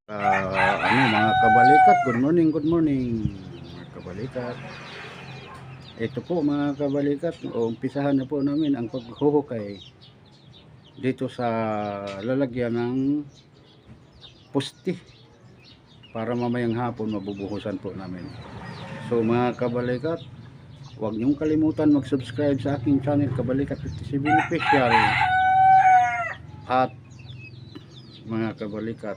Mga kabalikat, good morning, mga kabalikat. Ito po mga kabalikat, umpisahan na po namin ang paghuhukay dito sa lalagyan ng pusti para mamayang hapon mabubuhusan po namin. So mga kabalikat, huwag niyong kalimutan mag-subscribe sa aking channel Kabalikat 57 Official. At mga kabalikat,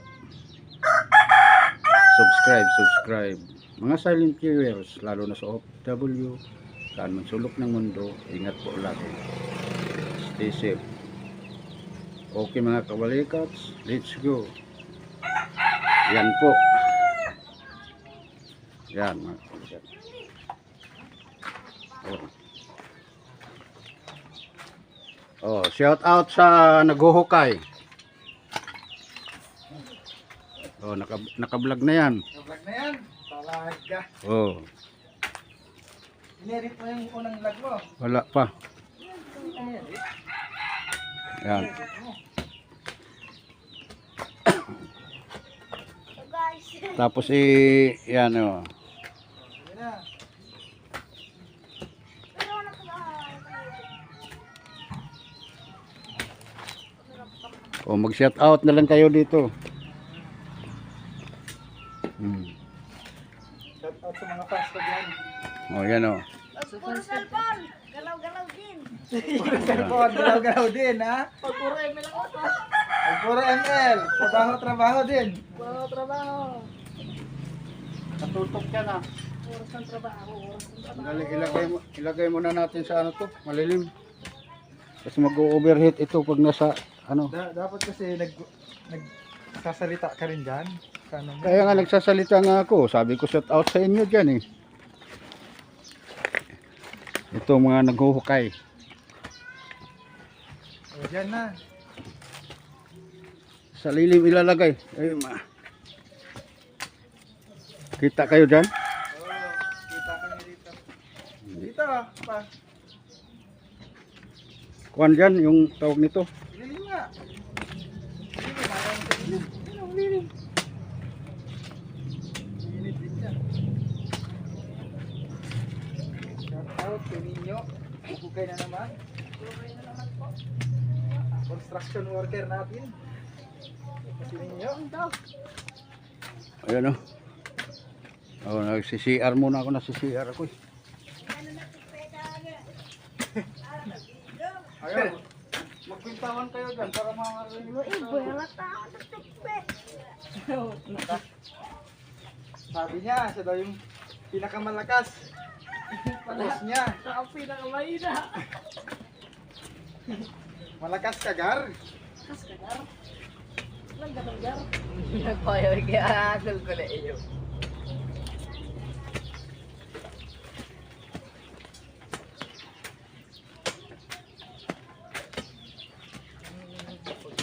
subscribe mga silent viewers, lalo na sa OFW, saan man sulok ng mundo, ingat po lagi, stay safe. Okay mga kabalikats, let's go. Yan po, yan mga kabalikat. Shout out sa naghuhukay. Naka-vlog na yan. Naka-vlog na yan? Talaga. Inerit mo yung unang vlog mo? Wala pa. Yan. Tapos yan o. Mag-shout out na lang kayo dito. Shout out sa mga fans ko dyan. Yan o. Puro cellphone, galaw-galaw din. Puro cellphone, galaw-galaw din, ha? Pag puro ML ako, Pag puro ML, trabaho din. puro trabaho. Natutok ka na. Oras ng trabaho, oras ng trabaho. Ilagay mo na natin sa ano to, malilim. Kasi mag-overheat ito pag nasa ano. Dapat kasi nagsasalita ka rin dyan. Kaya nga nagsasalita nga ako. Sabi ko shout out sa inyo dyan eh. Ito mga naghuhukay. Dyan na. Sa lilim ilalagay. Kita kayo dyan? Kita kami dito. Dito pa. Kuhan dyan yung tawag nito. Lilim nga. Lilim. Lilim din yan. Shout out kay Ninyo. Bukukay na naman. Construction worker natin. Si Ninyo. Ayan o. Nagsi-CR muna ako. Nasi-CR ako eh. Ayun. Magpintawan kayo dyan para makarinig. Sabi niya, siya daw yung pinakamalakas. Palos niya. Ang pinakamahina. Malakas ka, Gar. Kas ka, Gar. Walang ganun, Gar. Nagpayo kaya asal ko na iyo.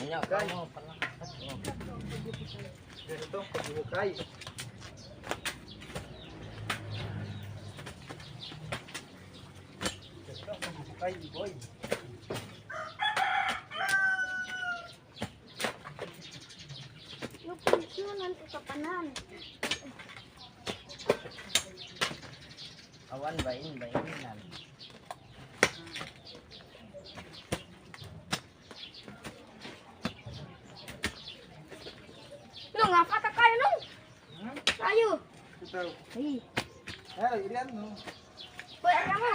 Ano kayo pala? Ganito, pagbukay. Ganito, pagbukay, boy. Yung pensyonan ko sa panan. Awan bain nan. Nung, apa ka kayo, nung? Kayo. Ito. Ay, Ilan, no? boy, ano mo?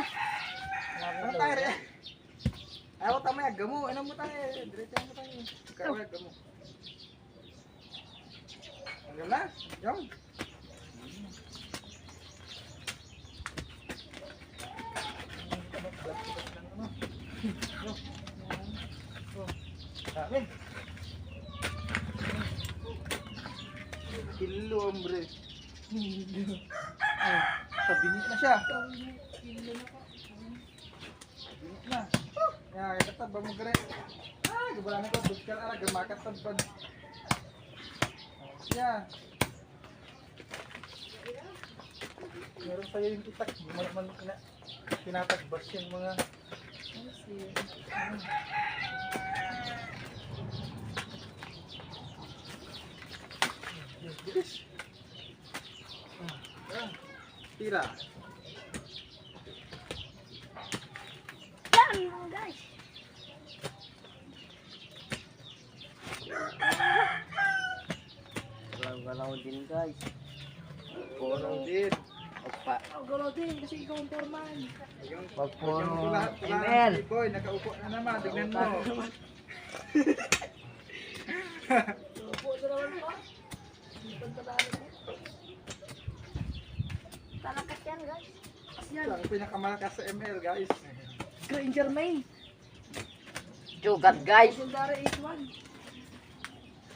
Ano tayo rin? Ayaw tayo may agamo. Ano mo tayo? Diretso mo tayo. Kaya may agamo. Hanggang na? Yung. Amin. Kilo, hombre. Sabinit na siya. Sabinit na. Ya, kata ba mo gere? Gabala na ko, buskal ara gamakat tabad. Ya. Meron tayo yung itak, man tinatagbas yung mga Bilis. Tira. Yan guys. Galaw-galaw din guys. Puro din. Opa. Ang gulo din kasi ikaw ang foreman. Pag Yung puro lahat ML. si Boy, nakaupo na naman. Tignan mo. Upo na naman pa. Pagkatalo mo. Talakas yan guys. Yan. Siya ang pinakamalakas sa ML, guys. Granger Main. Sugat guys. Legendary H1.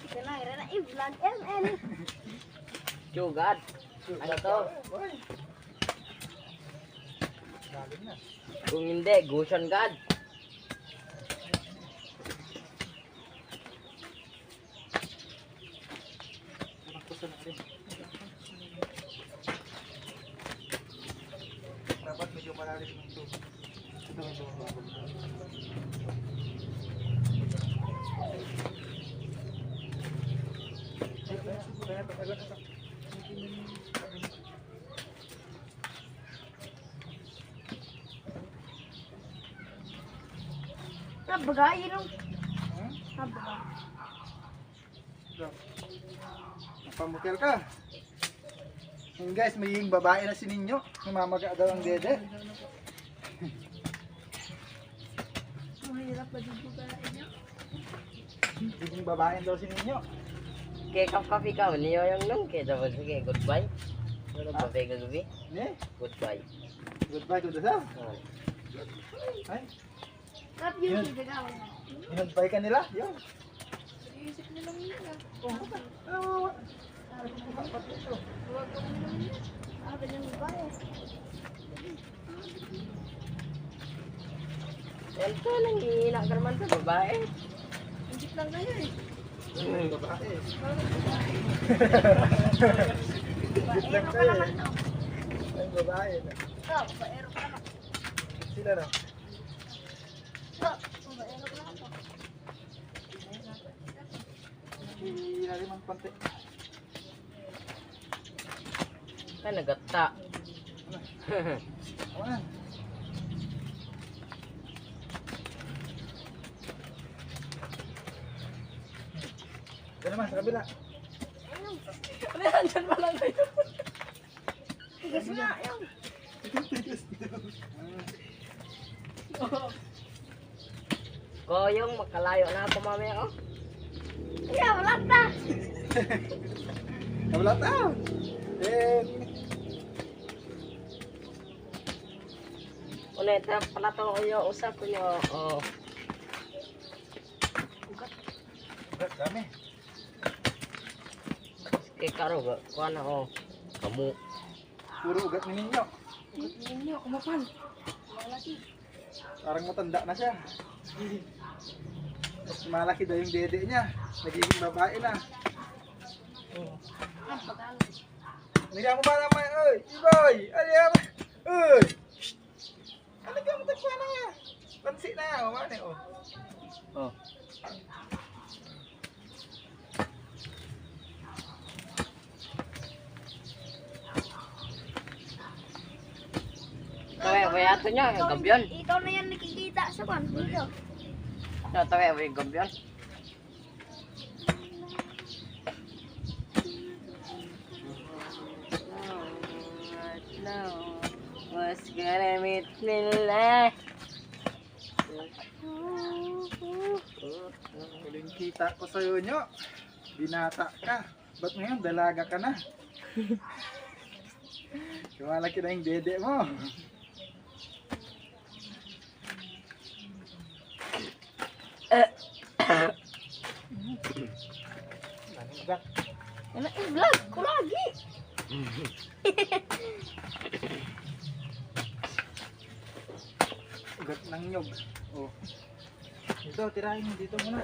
Ito na, ira na i-vlog ML. Sugat. Ano to? Boy. Galing na. Kung hindi, Gusion God. Nakpusan na rin. Dapat medyo malalim ng tubig. Ito ang tubig. Nabagay yun. Nabagay. Pamukel ka. Yung guys, may yung babae na si Ninyo. Namamaga daw ang dede. Mahirap ba dito babae niya? Yung babae daw si Ninyo. Kaya kapi ka, niyo yung nung. Kaya dapat sige, goodbye. Ano ba vega gabi? Ne? Goodbye. Goodbye to the south. Oh. Ay, Tap yun, sigagawa na. inadbay ka nila. Yun. Iisip nila yun. Oh, Huwag ka mo naman yun. Ganyan babae. Ito lang, hihina ka naman sa babae. Isip lang na yun eh. babae. Baero ka naman to. Ang babae. Ito, baero ka naman. Sila na. Ito, baero ka naman to. Ilalim ang pante. Ay, nagata. Ako na. Ito naman, sa kabila. Ano yan? Diyan pa lang kayo. Tigas na, yun. Koyong, makalayo na ako mamaya, oh. Kaya, wala ta. Kabila ta. Then, Ulit, pala to yung usap ko nyo, oh. ugat kami. Kaya karo, kuha na, oh. Kamu. Puro ugat ni Ninyo. Ninyo, kumapal. Malaki. Parang matanda na siya. Mas malaki daw yung dede niya. Nagiging babae na. Ang pagkalo. Nigyan mo ba naman? Uy! Iboy! Ano yan? Uy! Ano ka mo tagpa na nga? Pansi na nga. Umani oh. Oh. Tawe, ato niya, yung gambyon. Ikaw na yan nakikita sa kwan. Dito. Tawe, yung gambyon. Was gonna meet me like Huling kita ko sa'yo nyo. Binata ka. Ba't ngayon dalaga ka na? Kumalaki na yung dede mo. Anong ugat? Yan ang i-vlog ko lagi. Ugat ng nyog. Oh. Dito, tirahin mo dito muna.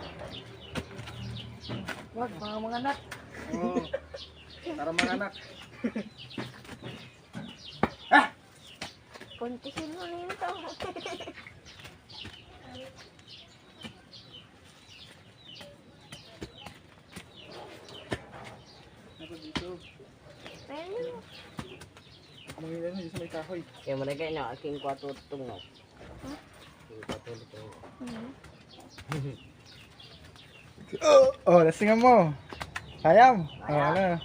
Wag, mga anak. Oh. Para mga anak. Puntisin mo na yun to. Ako dito. Mga yan, sa may kahoy. Kaya mereka ini aking kuatutung no. Aking kuatutung. Oh, lasingan mo. Kayam. Oh, ano.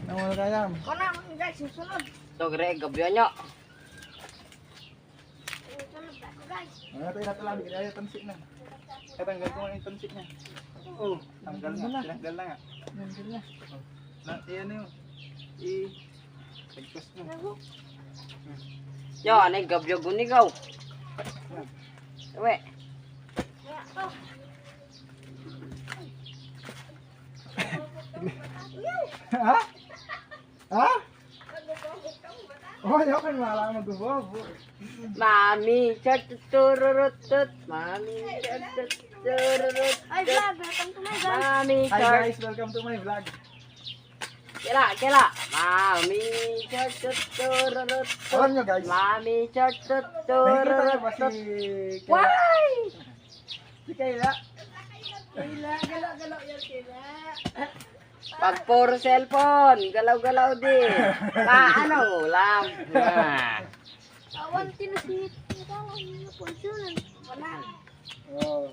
Ano mo kayam? Kau nak guys, susunod. So gre gabyo nyo. Susunod ako guys. Ano tayo natala, bigyan tayo tansik na. Tanggal ko yung tansik niya. Oh, tanggal na. Tinanggal na nga. Nandiyan na. Na, ano yun? Tagpas mo. Yo, anay gabyo gunigaw. Ewe. Ha? Ha? Oh, ayaw kan malah mag-bobo. Mami, tururutut. Mami, tururutut. Ay, vlog. Welcome to my vlog. Mami, Hi guys, welcome to my vlog. Kila, kila. Mami, tururutut. Alam nyo guys, Mami, nakikita nyo ba tururutut. si Why? Si Kayla? Kila, galaw-galaw yan sila. Pag puro cellphone, galaw-galaw din. Ano, ulam. Awan tinasit. Ito ang mga punsunan. Wala. Oh.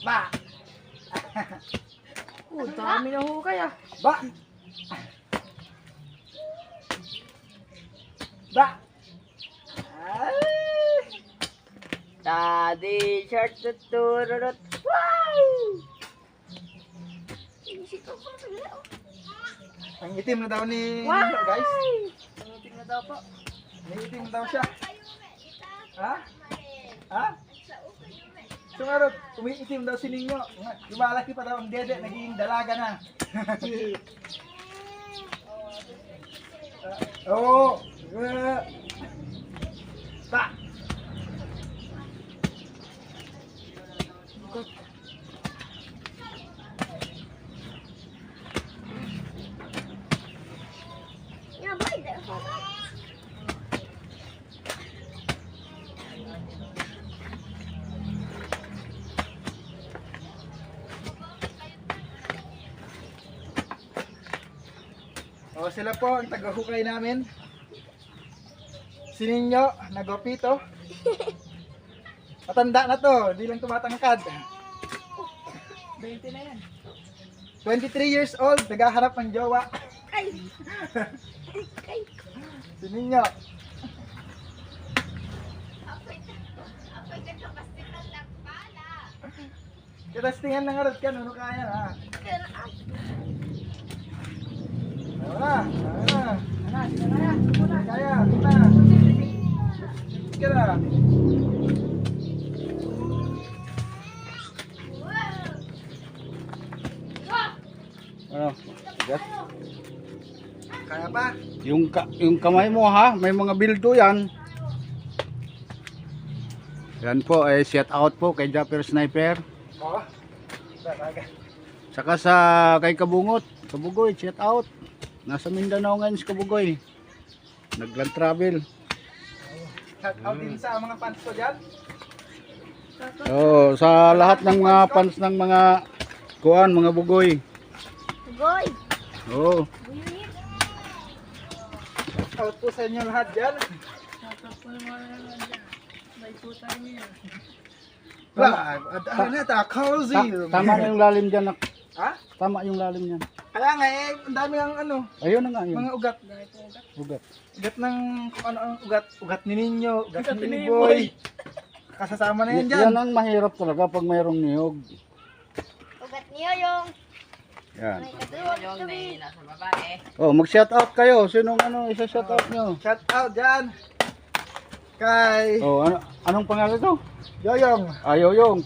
Ba! Dami na hukay ah. Ba! Ba! Ay! Daddy, shirt, tururut. Inisip ko pa sila. Ang itim na daw ni Ninyo, guys. Tingnan na daw po. May itim daw siya. Ha? Ha? Sumarot, umiitim daw si Ninyo. Lumalaki pa daw ang dede, naging dalaga na. Oo. Ba! Yan, boy. O, sila po ang tagahukay namin. Si Ninyo, nagopito. Matanda na to, hindi lang tumatangkad. 20 na yan. 23 years old, naghahanap ng jowa. Ay! Ay! Si Ninyo. Kitastingan ng arot ka, ano kaya ha? Wala, wala. Kaya, kita. Sige na. Ano? Bigat. Kaya pa? Yung kamay mo ha, may mga bildo yan. Yan po ay shout out po kay Japper Sniper. Oo. Talaga. Saka sa kay Kabungot, Kabugoy, shout out. Nasa Mindanao ngayon si Kabugoy. Nagland travel. Shout out din sa mga fans ko dyan. Oh, sa lahat ng mga fans ng mga kuan, mga bugoy. Boy! Oh, Buyunin! Shout out po sa inyo lahat dyan. May putang niya. Wala, ano na ito, cozy. tama na yung lalim diyan. Ha? Tama yung lalim niyan. Kaya nga eh, ang dami ng ano, Ayun na nga yun. mga ugat. Bugat. Ugat ng kung ano ang ugat. Ugat ni Ninyo, ugat ni Boy. Kasasama na yan dyan. Yan ang mahirap talaga pag mayroong niyog. Ugat niyo yung Yan. may katuwag Yung kami. nasa babae. Oh, mag-shout out kayo. Sinong ano, isa-shout out nyo? Shout out dyan. Kay Oh, anong pangalan to? Yoyong, Yoyong,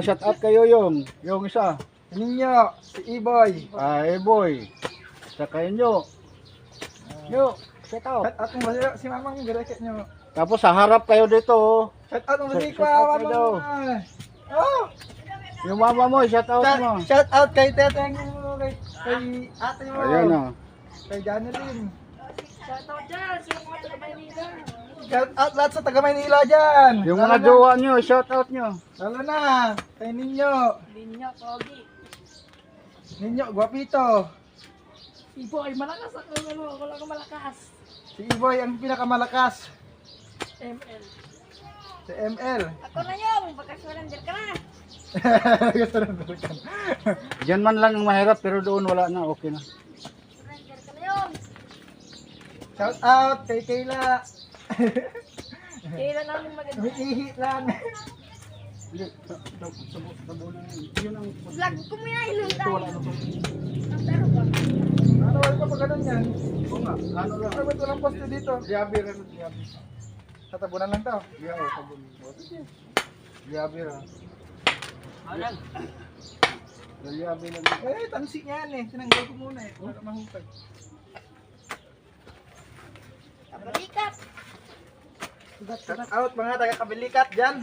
shout out kay Yoyong. Yung isa. Ninyo, si Iboy. Boy. Saka inyo. Yo, shout out. Shout out mo ba si Mamang Gereket nyo? Tapos sa harap kayo dito. Oh. Shout out mo ba si Shout out Mamang? kayo. Oh! Yung mama mo, shout out mo. Shout out kay Teteng mo, kay ate mo. Ayan na. Kay Janeline. Shoutout dyan sa mga taga-Maynila. Shout out lahat sa taga Maynila dyan. Yung Lalo mga na- jowa nyo, shout out nyo. Lalo na, kay Ninyo. Linya, Pogi. Ninyo, guwapito. Ibo ay malakas ako. Ako lang ang malakas. Si Iboy ang pinakamalakas. ML. Si ML. Ako na yun. Baka surrender ka na. Diyan man lang ang mahirap pero doon wala na, okay na. Surrender ka na yun. Shout out kay Kayla. Kailan namin maganda. Umiihi lang. Hindi, sa bulan yun ang Vlog ko mo yan. Ilang ito wala tayo. na to. Pero ba? Ano wala pa pag ganun yan? Oo nga, ano lang. Ano ba't walang poste dito? Liabir ano, liabir. Tatabunan lang to. Liabir, sabon. Liabir ha. Alam. Liabir lang. Eh, tansi yan eh. Tinanggal ko muna eh. Para mahukay. Kabalikat. Shout out mga taga-Kabalikat dyan.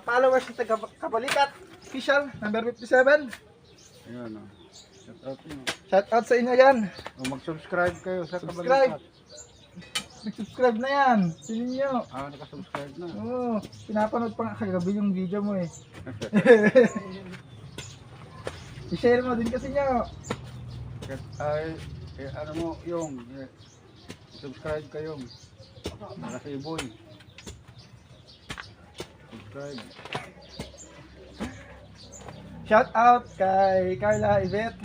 Followers ng taga-Kabalikat. Official, number 57. Ayun o. Shout out nyo. Shout out sa inyo yan. O mag-subscribe kayo sa Subscribe. Kabalikat. Mag-subscribe na yan. Sinin nyo. Ah, nakasubscribe na. Oo, pinapanood pa nga kagabi yung video mo eh. I-share mo din kasi nyo. Ay, ano mo, yung, subscribe kayo. Para sa Iboy. Subscribe. Shout out kay Carla Yvette.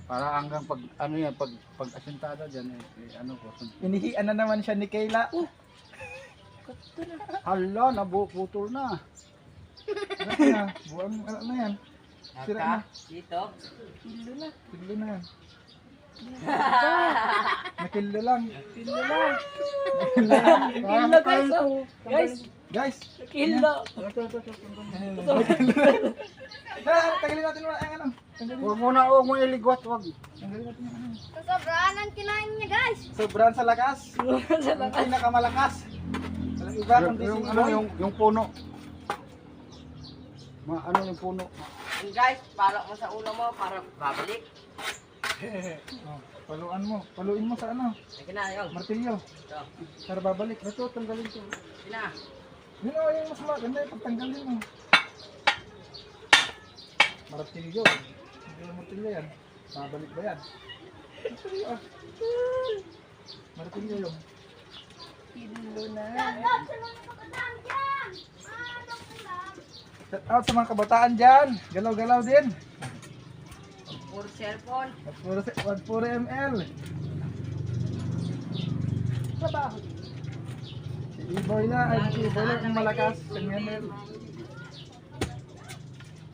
Para hanggang pag, ano yan, pag asentada dyan, ano ko. Inihian na naman siya ni Kayla. Hala, nabuputol na. Ano na? Buwan, ano na yan? Sira na. Dito. Kilo na. Kilo na yan. Nakilo lang. Kilo lang. Kilo guys, oh. Guys, Guys, kilo. tagalin natin yung ano. Huwag mo iligwat, huwag. Tanggalin natin yung ano. Sobrang ang kinain niya, guys. Sobrang sa lakas. Ang pinakamalakas. Walang iba kundi si Yung, ano, Iboy. yung puno. Ano yung puno? And guys, palo mo sa ulo mo para babalik. Oh, paluan mo. Paluin mo sa ano? Sige na, yung. Martilyo. Ito. Para babalik. Ito, tanggalin ko. Sige na. Yun o, yung mas maganda yung pagtanggalin mo. Martilyo. Hindi yung martilyo yan. Babalik ba yan? Martilyo ah. Martilyo yung. Kilo na. Shout out sa mga kabataan dyan. Galaw-galaw din. Puro cellphone. Wag puro ML. Trabaho. Si Iboy na. Ay, si Iboy lang ang malakas sa ML.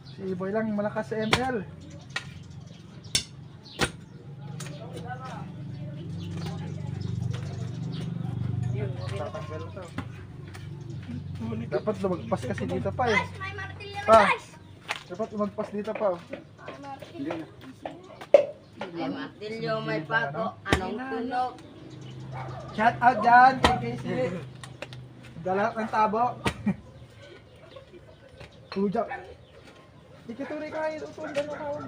Si Iboy lang ang malakas sa ML. Tatanggal to. Dapat lumagpas kasi dito pa eh. May martilyo na, Pa. guys. Dapat lumagpas dito pa. Oh. May martilyo. Hindi na. May martilyo, may pako. Anong tunog? Shout out dyan kay Casey. Dalat ng tabo. Tujak. Ikituri ka yun. Usundan na kaon.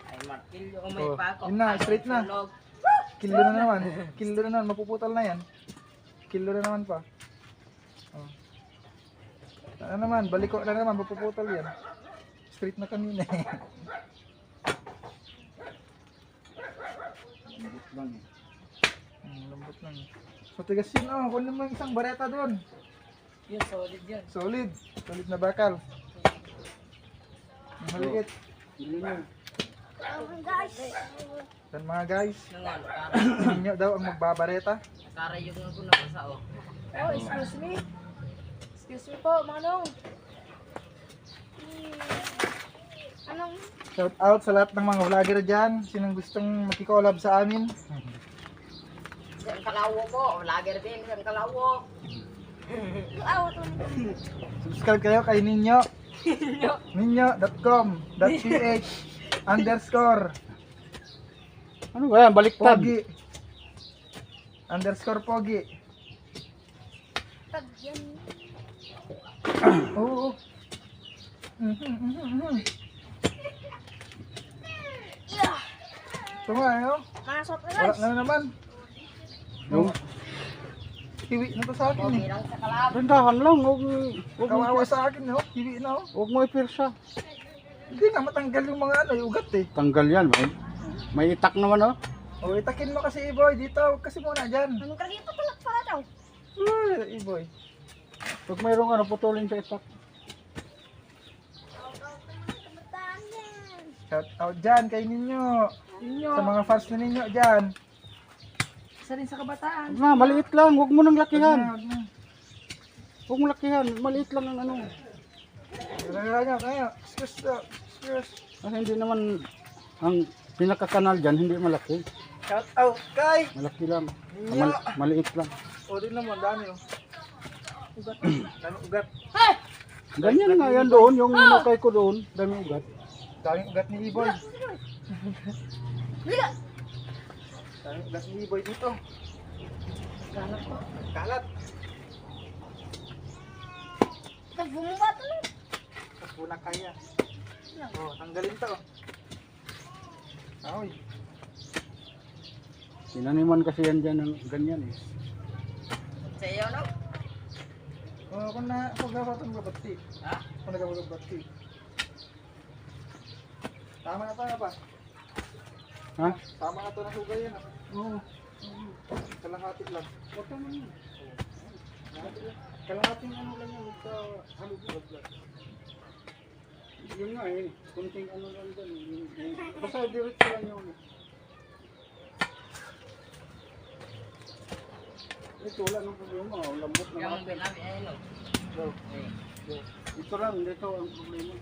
May martilyo, may Oh, pako. yun na, straight na. Anong tunog? Kilo na naman. Kilo na naman. Mapuputal na yan. Kilo na naman pa. Oh. Ano naman. Baliko na naman. Mapuputal yan. Straight na kanina eh. Lambot lang eh. Lambot lang. So tigas yun oh. Kunin mo yung isang bareta doon. Yun, solid yan. Solid. Solid na bakal. Ang maliit. Hindi na. Guys. Yan mga guys. Nangon, Ninyo daw ang magbabareta. karayong ako na sa o. Oh, excuse me. Excuse me po, manong. Anong? Shout out sa lahat ng mga vlogger dyan. Sinong gustong makikolab sa amin. Isang kalawo ko, lager din, isang kalawo. Subscribe kayo kay Ninyo. Ninyo.com.ph_. Ano ba yan? Baliktad. Pogi. _Pogi. Tag yan. Oo. Yeah. Ito nga eh, oh. Masok na, Wala guys. na naman. Yung Kiwi na to sa akin eh. Bilang sa kalabo. rendahan lang. Huwag mo Kawawa sa akin eh, oh. Kiwi na oh. Huwag mo ipirsa. Hindi nga matanggal yung mga ano, yung ugat eh. Tanggal yan. May itak naman oh. O, itakin mo kasi Iboy dito. Huwag kasi muna dyan. Anong kagi patulak para daw? Uy, Iboy. Pag mayroong ano, putulin sa itak. Shout out dyan kay Ninyo. Ninyo. Sa mga fans na Ninyo dyan. Isa rin sa kabataan. Huwag na, maliit lang. Huwag mo nang lakihan. Huwag na. Huwag mo lakihan. Maliit lang ang ano. Kaya, excuse. Kasi hindi naman ang pinakakanal dyan, hindi malaki. Shout out kay Malaki lang. Ninyo. Maliit lang. O, din naman, dami oh. Ugat. Dami ugat. Ganyan nga yan doon. Yung inukay ko doon. Dami ugat. Daming ugat ni Iboy. Liga! Daming ugat ni Iboy dito. Kalat po. Kalat. Nagbumaba to no? Tapos na kaya. Oh, tanggalin to. Aoy. Tinaniman kasi yan dyan ng ganyan eh. Sa iyo, no? Oh, kung na ako gawa itong babati. Ha? Kung nagawa itong babati. Tama na tayo pa. Ha? Tama na ito na sugay yan. Oo. Kalahati lang. Huwag ka naman. Kalahating ano lang yan. Sa halugod lang. Yun nga eh. Kunting ano lang dyan. Basta diretso lang yun. Ito wala nang problema. Lambot na Yung natin. binabi ay no. So, ito lang. Dito ang problema.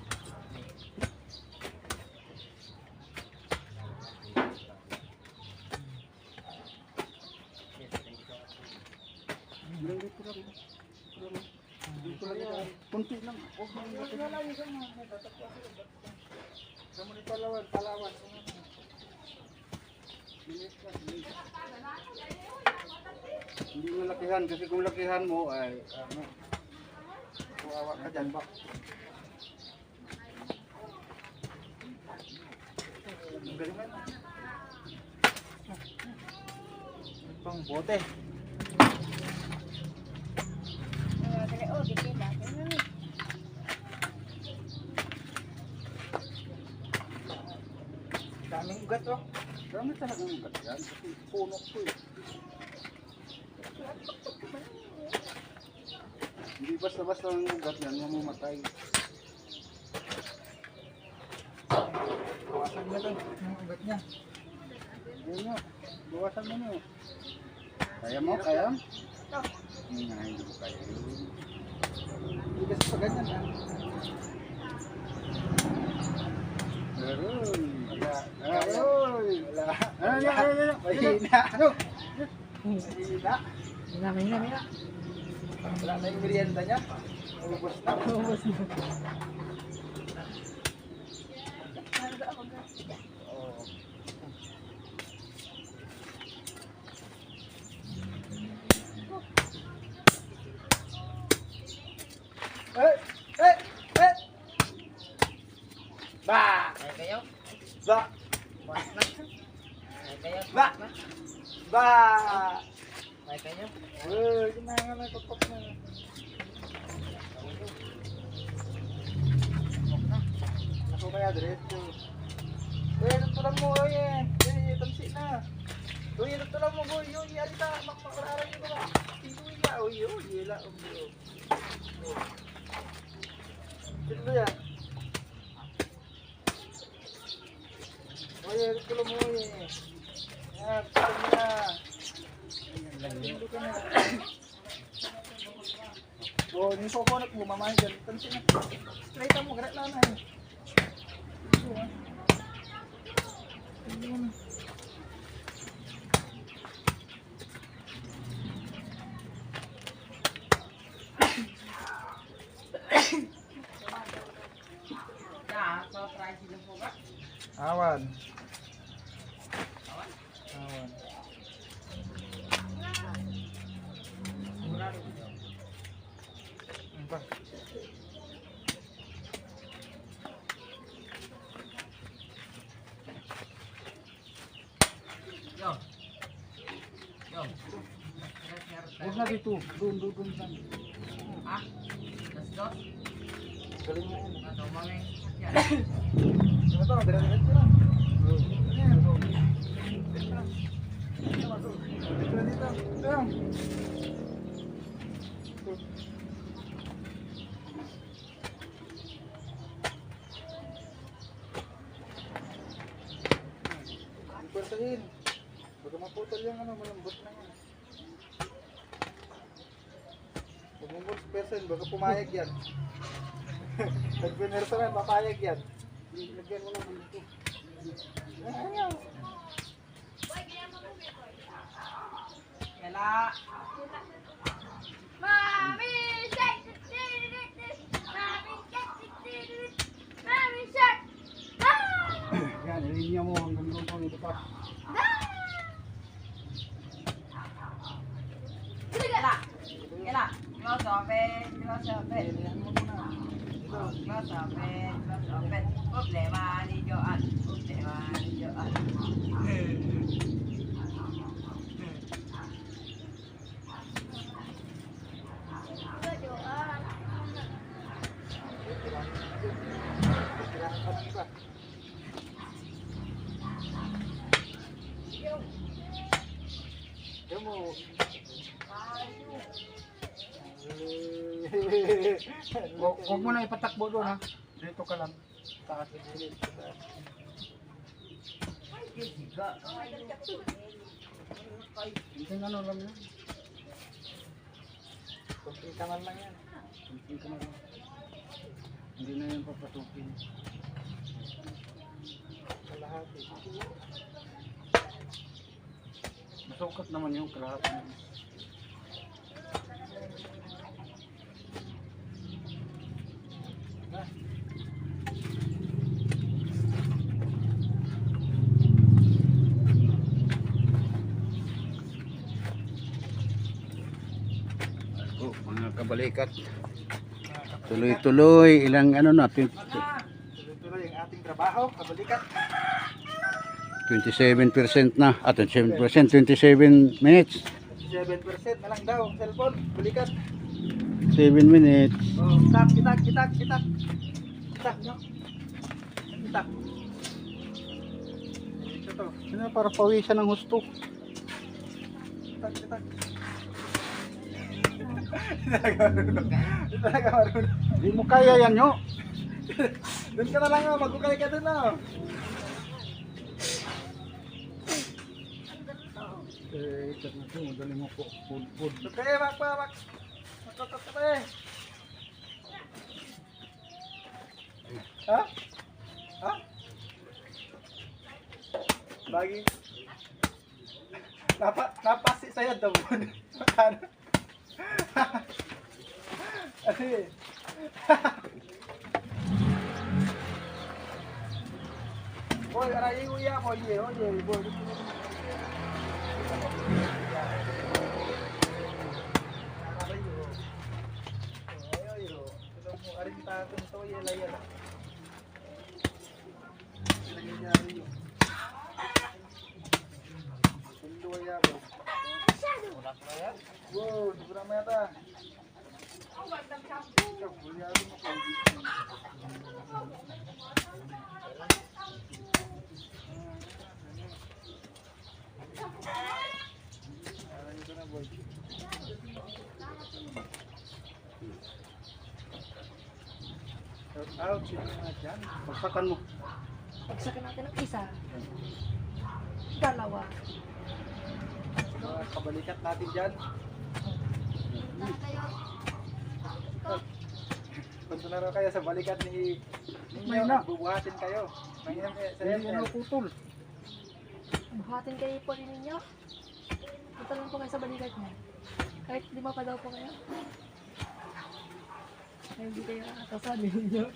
Dito lang. Dito lang. Kunti lang. Huwag mo Kamu ni Palawan. hindi mo lakihan kasi kung lakihan mo ay ano, kawawa ka dyan ba? Ang galing man. Pang bote. Oh, di ba? Daming ugat oh. Dami talagang ugat yan kasi puno ko eh. Hindi basta-basta ang ugat yan, mamamatay. Bawasan niya to. Yung ugat niya. Ayun nga, bawasan mo nyo. Kaya mo? Kaya? Hindi nga, hindi ko kaya. Hindi kasi pa ganyan ah. Meron. Wala. Aroy! Wala. Ano yan? Ano yan? Mahina. Ano? Mahina. Mina. Wala na yung merienda niya. Ubus na. Ubus na. Oh. Eh! Ba! Ay kayo. Ba! Buat na. Ay kayo. Ba! Ba! Ay kayo. Eh, ginanga na tutok na. Ako kaya diretso. Dito lang mo, oy. Tansi na. Uy, dito lang mo, boy. Uy, alita. Makakararan nyo ba? Uy, ya. Uy, yela. Dito yan. Uy, dito lang mo, oy. Yan, dito na. Dito ka na. Oh, yung coconut mo, mamahin dyan. Tansi na. Straight mo, garat lang na eh. Ito ah. Ayun. Ya, so try sila po ba? Awan. Awan. Ano pa? Yo. Yo. Huwag na dito. Doon lang. Ah. Let's go. Galing mo yan. Ano to? Dire-diretso lang. Ayan. Dito na. Dito na dito. Ayan. Pwersahin. Baga maputol yung ano, malambot na yan. Huwag mong pwersahin, baga pumayag yan. Pag pinersa na, papayag yan. Lagyan mo naman dito. Ayaw. Mommy shark! Mommy shark! Yan, ilinya mo hanggang doon pang ibukas. Kailan? Close open, close open. Pilihan mo muna. Dito. Close open, close open. Problema ni Joan. Problema ni Joan. Kailangan ka ng iba. Ayaw mo. Huwag mo na ipatakbo doon ha. Dito ka lang. Taas. Isang ano lang yan. Kunting kaman lang yan. Kunting ka na lang. Hindi na yan papasukin. Kalahati. Masukat naman yung kalahati. Oh, mga kabalikat. Tuloy-tuloy, ilang ano na, Tuloy-tuloy ang ating trabaho. Kabalikat. 27% na, at 27%, 27 minutes. 7% na lang daw ang cellphone. Balikat. 7 minutes. Oh, kitak, kitak, kitak, kitak. Kitak, no? Kitak. Ito to. Ano, para pawisan ng husto. Kitak, kitak. Talaga marunong. Talaga marunong. Hindi mo kaya yan, nyo. Doon ka na lang, oh. Magkukay ka doon, oh. Ikat na ito, madali mo po. Food. Okay, mak. Makakatabi. Ha? Ha? Lagi. Napasi sa'yo daw. Makano? Ano eh? Boy, aray yung uya ko. Oye, boy. Wow, sobrang mata. Out, sino na dyan? Pagsakan mo. Pagsakan natin ng isa. Dalawa. Mga kabalikat natin dyan. Punta na raw kayo sa balikat ni May Ninyo. na. Bubuhatin kayo. Ng sa Hindi ML. na putol. Buhatin kayo po rin ninyo. Punta lang po kayo sa balikat niya. Kahit 5 pa daw po kayo. Ay, hindi kayo nakakasabi ninyo.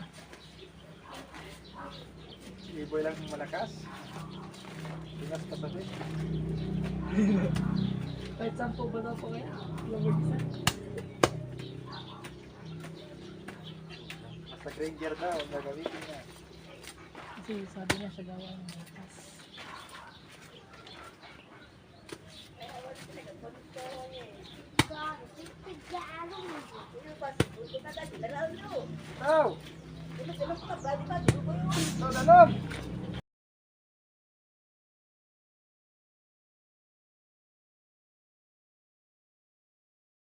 Iboy lang malakas. Tingas pa sabi. Kahit 10 ba daw po kayo. Lamag isa. Sa Granger daw, ang gagamitin niya. Kasi sabi niya siya gawa ng malakas. Daw! Dalam.